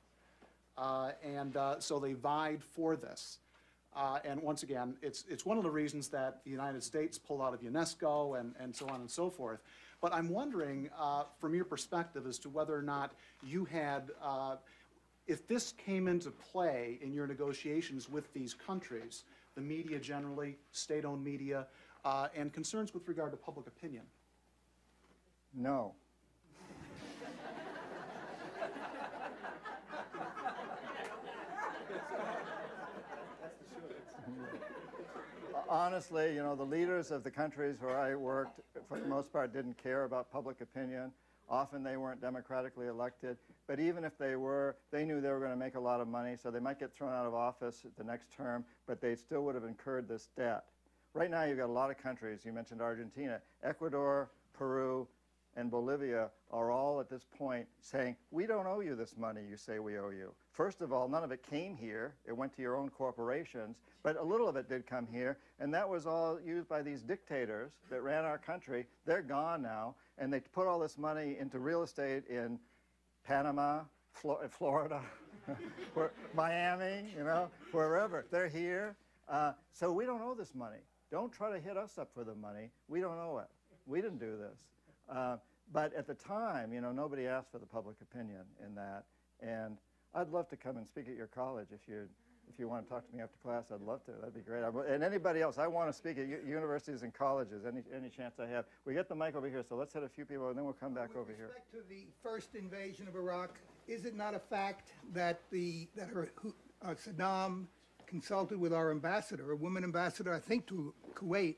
So they vied for this. And once again, it's one of the reasons that the United States pulled out of UNESCO and so on and so forth. But I'm wondering, from your perspective, as to whether or not you had, if this came into play in your negotiations with these countries, the media generally, state-owned media, and concerns with regard to public opinion.
No. Honestly, you know, the leaders of the countries where I worked, for the most part, didn't care about public opinion. Often they weren't democratically elected, but even if they were, they knew they were going to make a lot of money, so they might get thrown out of office at the next term, but they still would have incurred this debt. Right now, you've got a lot of countries. You mentioned Argentina. Ecuador, Peru, and Bolivia are all at this point saying, we don't owe you this money you say we owe you. First of all, none of it came here. It went to your own corporations, but a little of it did come here, and that was all used by these dictators that ran our country. They're gone now, and they put all this money into real estate in Panama, Florida, Miami, you know, wherever. They're here. So we don't owe this money. Don't try to hit us up for the money. We don't owe it. We didn't do this. But at the time, you know, nobody asked for the public opinion in that. And I'd love to come and speak at your college if you want to talk to me after class. I'd love to. That'd be great. And anybody else, I want to speak at universities and colleges any chance I have. We get the mic over here, so let's hit a few people, and then we'll come back over here.
With respect to the first invasion of Iraq, is it not a fact that Saddam consulted with our ambassador, a woman ambassador, I think, to Kuwait,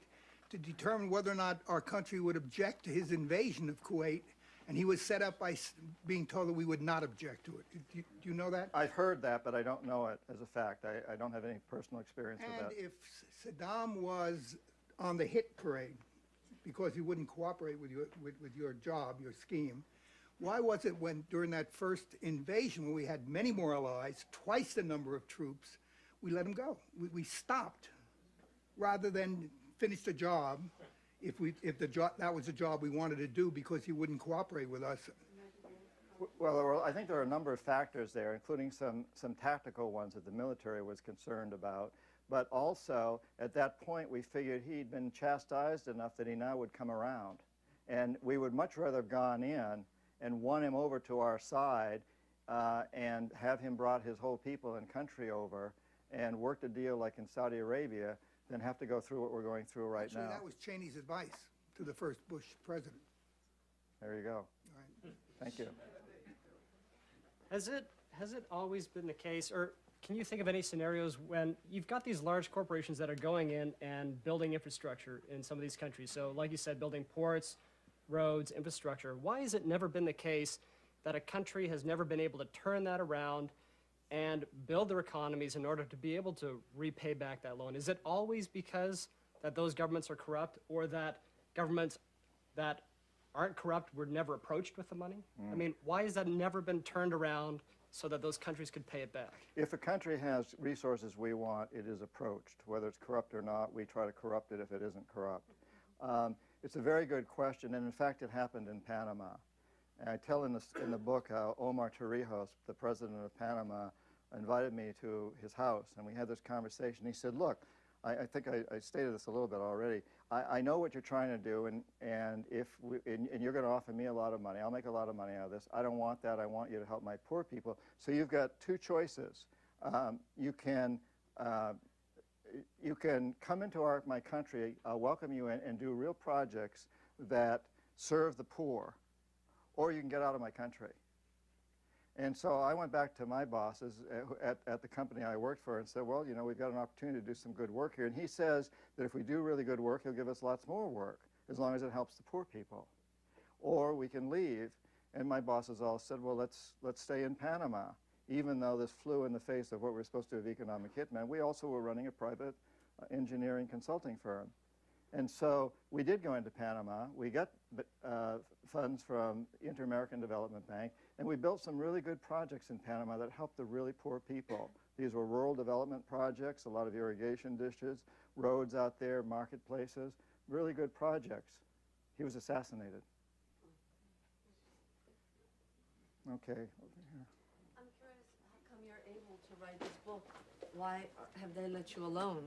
to determine whether or not our country would object to his invasion of Kuwait, and he was set up by being told that we would not object to it. Do you know that?
I've heard that, but I don't know it as a fact. I don't have any personal experience with that.
And if Saddam was on the hit parade because he wouldn't cooperate with your job, your scheme, why was it when during that first invasion, when we had many more allies, twice the number of troops, we let him go? We stopped rather than finish the job if that was the job we wanted to do because he wouldn't cooperate with us.
Well, I think there are a number of factors there, including some tactical ones that the military was concerned about. But also, at that point, we figured he'd been chastised enough that he now would come around. And we would much rather have gone in and won him over to our side and have him brought his whole people and country over and worked a deal like in Saudi Arabia than have to go through what we're going through right now.
Actually, that was Cheney's advice to the first Bush president.
There you go.
All right.
Thank you.
Has it always been the case, or can you think of any scenarios when you've got these large corporations that are going in and building infrastructure in some of these countries? So like you said, building ports, roads, infrastructure. Why has it never been the case that a country has never been able to turn that around and build their economies in order to be able to repay back that loan? Is it always because that those governments are corrupt, or that governments that aren't corrupt were never approached with the money? I mean, why has that never been turned around so that those countries could pay it back?
If a country has resources we want, it is approached. Whether it's corrupt or not, we try to corrupt it if it isn't corrupt. It's a very good question, and in fact, it happened in Panama. And I tell in the book how Omar Torrijos, the president of Panama, invited me to his house, and we had this conversation. He said, look, I think I stated this a little bit already. I know what you're trying to do, and you're going to offer me a lot of money. I'll make a lot of money out of this. I don't want that. I want you to help my poor people. So you've got two choices. You can come into my country, I'll welcome you in, and do real projects that serve the poor, or you can get out of my country. And so I went back to my bosses at the company I worked for and said, well, you know, we've got an opportunity to do some good work here. And he says that if we do really good work, he'll give us lots more work, as long as it helps the poor people. Or we can leave. And my bosses all said, well, let's stay in Panama. Even though this flew in the face of what we're supposed to do with economic hitman, we also were running a private engineering consulting firm. And so we did go into Panama. We got funds from the Inter-American Development Bank, and we built some really good projects in Panama that helped the really poor people. These were rural development projects, a lot of irrigation ditches, roads out there, marketplaces, really good projects. He was assassinated. Okay, over here.
I'm curious, how come you're able to write this book? Why have they let you alone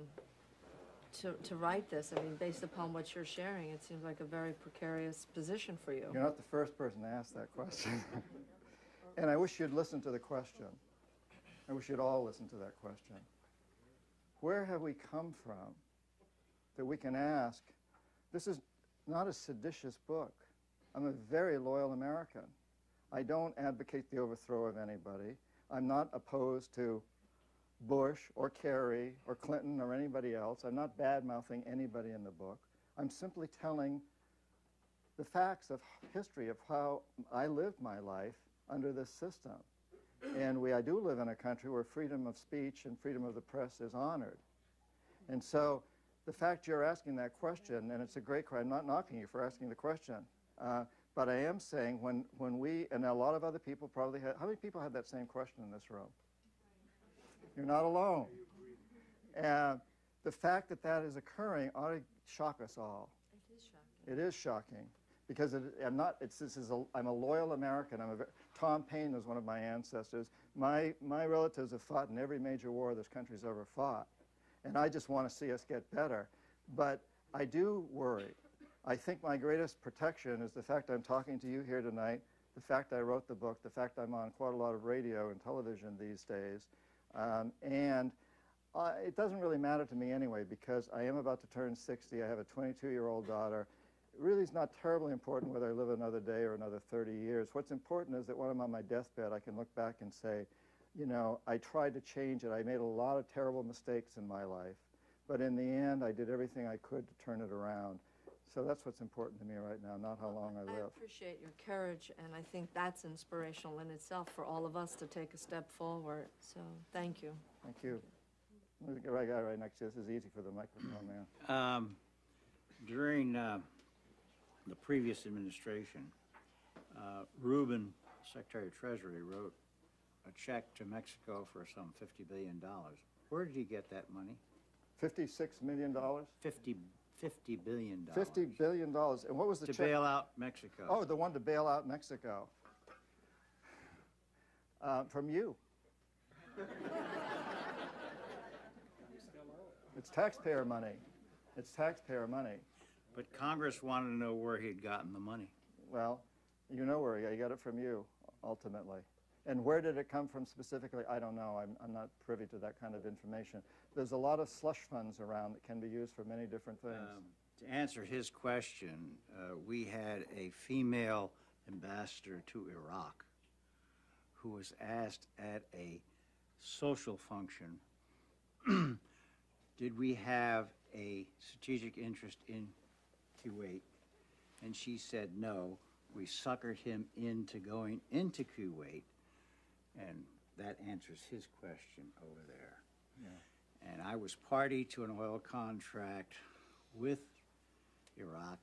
to write this? I mean, based upon what you're sharing, it seems like a very precarious position for you.
You're not the first person to ask that question. And I wish you'd listen to the question. I wish you'd all listen to that question. Where have we come from that we can ask? This is not a seditious book. I'm a very loyal American. I don't advocate the overthrow of anybody. I'm not opposed to Bush or Kerry or Clinton or anybody else. I'm not bad-mouthing anybody in the book. I'm simply telling the facts of history of how I lived my life under this system. And I do live in a country where freedom of speech and freedom of the press is honored. And so the fact you're asking that question, and it's a great question, I'm not knocking you for asking the question, but I am saying when we, and a lot of other people probably had, how many people had that same question in this room? You're not alone. And the fact that that is occurring ought to shock us all.
It is shocking.
It is shocking because I'm a loyal American. Tom Paine was one of my ancestors. My relatives have fought in every major war this country's ever fought. And I just want to see us get better. But I do worry. I think my greatest protection is the fact I'm talking to you here tonight, the fact I wrote the book, the fact I'm on quite a lot of radio and television these days. It doesn't really matter to me anyway because I am about to turn 60. I have a 22-year-old daughter. It really is not terribly important whether I live another day or another 30 years. What's important is that when I'm on my deathbed, I can look back and say, you know, I tried to change it. I made a lot of terrible mistakes in my life. But in the end, I did everything I could to turn it around. So that's what's important to me right now, not how long I live.
I appreciate your courage, and I think that's inspirational in itself for all of us to take a step forward. So thank you.
Thank you. There's a guy right next to you. This is easy for the microphone there.
During the previous administration, Rubin, Secretary of Treasury, wrote a check to Mexico for some $50 billion. Where did he get that money?
$56 million?
$50 billion.
$50 billion. And what was the check?
To bail out Mexico.
Oh, the one to bail out Mexico. From you. It's taxpayer money. It's taxpayer money.
But Congress wanted to know where he'd gotten the money.
Well, you know where he got it from you, ultimately. And where did it come from specifically? I don't know. I'm not privy to that kind of information. There's a lot of slush funds around that can be used for many different things.
To answer his question, we had a female ambassador to Iraq who was asked at a social function, did we have a strategic interest in Kuwait? And she said no. We suckered him into going into Kuwait. And that answers his question over there. Yeah. And I was party to an oil contract with Iraq,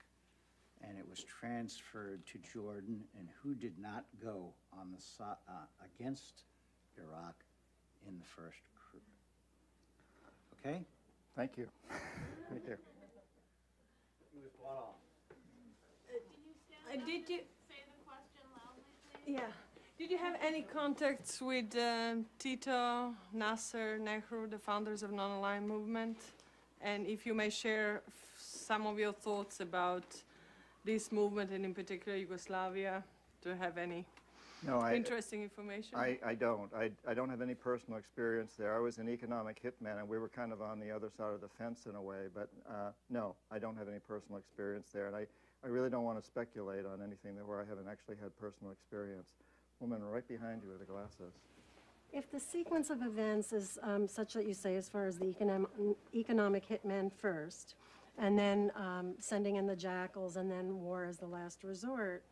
and it was transferred to Jordan, and who did not go on the against Iraq in the first crew. Okay?
Thank you. Thank you.
He was brought on.
Did you say the question loudly, please? Yeah. Did you have any contacts with Tito, Nasser, Nehru, the founders of non-aligned movement? And if you may share some of your thoughts about this movement, and in particular Yugoslavia, do you have any interesting information?
I don't. I don't have any personal experience there. I was an economic hitman, and we were kind of on the other side of the fence in a way. But no, I don't have any personal experience there. And I really don't want to speculate on anything there where I haven't actually had personal experience. Woman right behind you with the glasses.
If the sequence of events is such that you say as far as the economic hitman first, and then sending in the jackals, and then war as the last resort,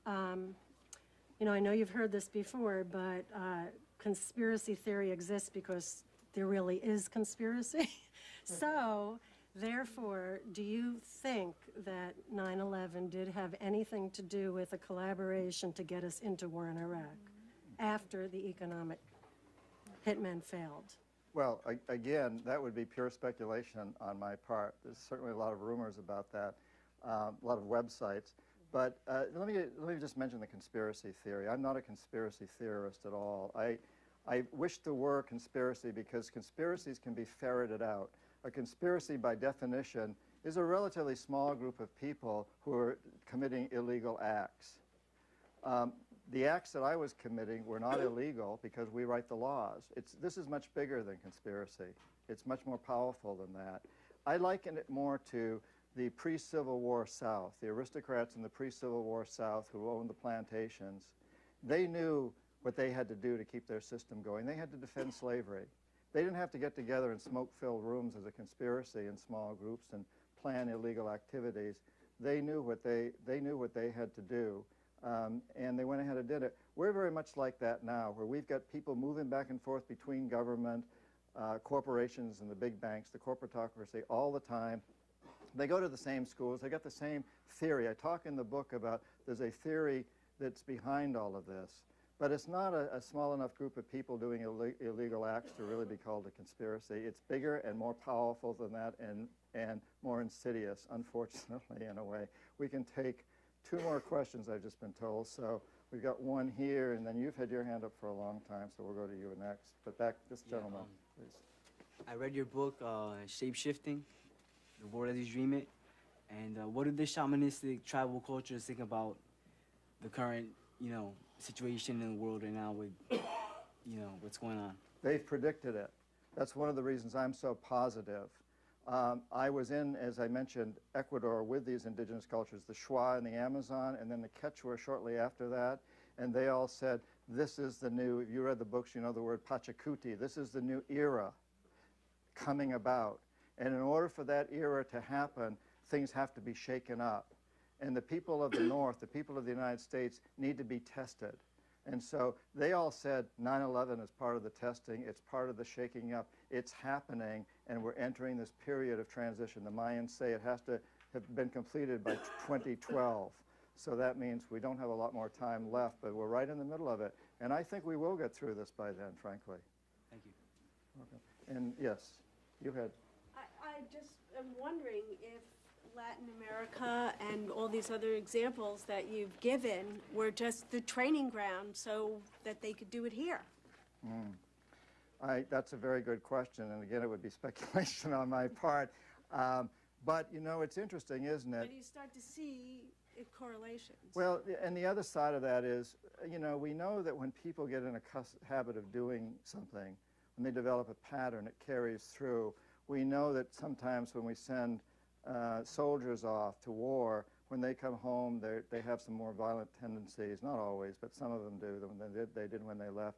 you know, I know you've heard this before, but conspiracy theory exists because there really is conspiracy. So, therefore, do you think that 9/11 did have anything to do with a collaboration to get us into war in Iraq after the economic hitmen failed?
Well, again, that would be pure speculation on my part. There's certainly a lot of rumors about that, a lot of websites. But let me just mention the conspiracy theory. I'm not a conspiracy theorist at all. I wish there were conspiracy because conspiracies can be ferreted out. A conspiracy, by definition, is a relatively small group of people who are committing illegal acts. The acts that I was committing were not illegal because we write the laws. This is much bigger than conspiracy. It's much more powerful than that. I liken it more to the pre-Civil War South, the aristocrats in the pre-Civil War South who owned the plantations. They knew what they had to do to keep their system going. They had to defend slavery. They didn't have to get together in smoke-filled rooms as a conspiracy in small groups and plan illegal activities. They knew what they had to do, and they went ahead and did it. We're very much like that now, where we've got people moving back and forth between government, corporations, and the big banks, the corporatocracy, all the time. They go to the same schools. They got the same theory. I talk in the book about there's a theory that's behind all of this. But it's not a small enough group of people doing illegal acts to really be called a conspiracy. It's bigger and more powerful than that and more insidious, unfortunately, in a way. We can take 2 more questions, I've just been told. So we've got one here, and then you've had your hand up for a long time, so we'll go to you next. But back, this gentleman, please.
I read your book, Shape-Shifting, The World as You Dream It. And what do the shamanistic tribal cultures think about the current, situation in the world right now with, what's going on?
They've predicted it. That's one of the reasons I'm so positive. I was in, as I mentioned, Ecuador with these indigenous cultures, the Shuar in the Amazon, and then the Quechua shortly after that, and they all said, this is the new, if you read the books, you know the word Pachacuti, this is the new era coming about. And in order for that era to happen, things have to be shaken up. And the people of the North, the people of the United States, need to be tested. And so they all said 9/11 is part of the testing, it's part of the shaking up, it's happening, and we're entering this period of transition. The Mayans say it has to have been completed by 2012. So that means we don't have a lot more time left, but we're right in the middle of it. And I think we will get through this by then, frankly.
Thank you.
Okay. And yes, you had.
I just am wondering if Latin America and all these other examples that you've given were just the training ground so that they could do it here.
That's a very good question, and again, it would be speculation on my part. But, it's interesting, isn't it?
But you start to see correlations.
Well, and the other side of that is, we know that when people get in a habit of doing something, when they develop a pattern, it carries through. We know that sometimes when we send soldiers off to war, when they come home, they have some more violent tendencies. Not always, but some of them do. They did when they left.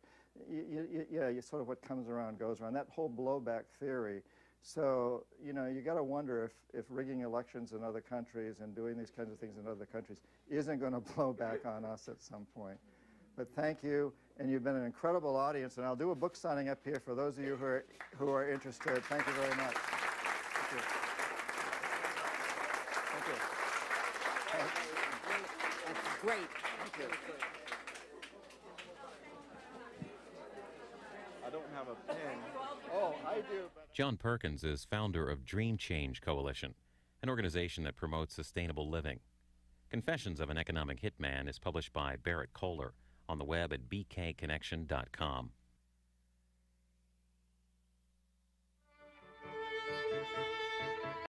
You sort of what comes around goes around. That whole blowback theory. So, you got to wonder if rigging elections in other countries and doing these kinds of things in other countries isn't going to blow back on us at some point. But thank you, and you've been an incredible audience. And I'll do a book signing up here for those of you who are interested. Thank you very much. Thank you.
Great.
Thank you. a pen. Oh, I do.
John Perkins is founder of Dream Change Coalition, an organization that promotes sustainable living. Confessions of an Economic Hitman is published by Barrett Kohler on the web at bkconnection.com.